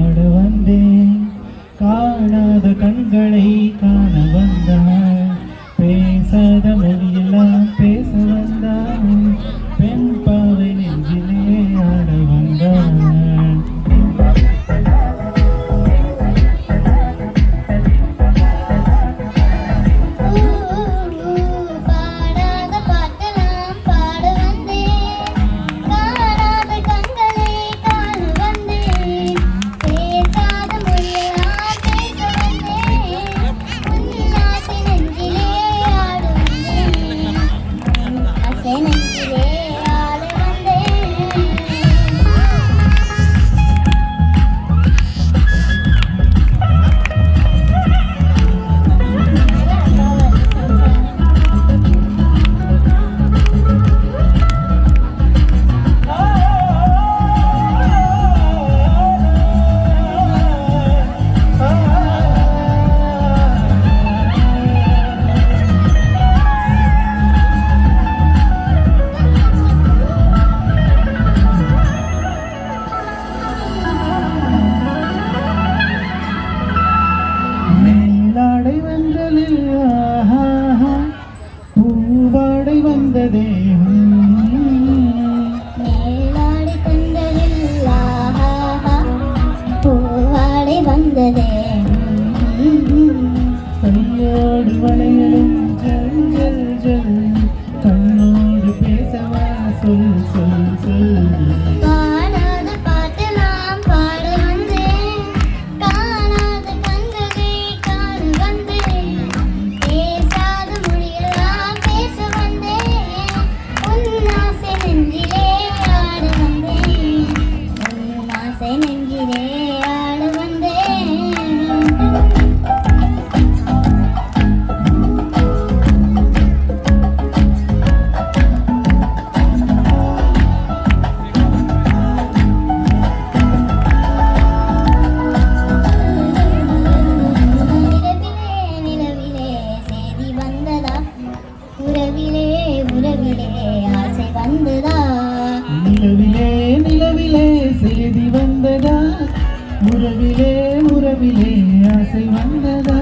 பாட வந்தேன் காணாத கண்களை காண வந்தாள் பேசாத மொழியெல்லாம் பேச வந்தாள் பெண் பாவை நெஞ்சிலே ஆட வந்தாள் பூவாடை வந்ததே மேலாடை கண்டலில் பூவாடை வந்ததே கையோடு வளையலும் ஜல் ஜல் ஜல் கண்ணோடு பேசவா சொல் சொல் சொல் நிலவிலே நிலவிலே செய்தி வந்ததா உறவிலே உறவிலே ஆசை வந்ததா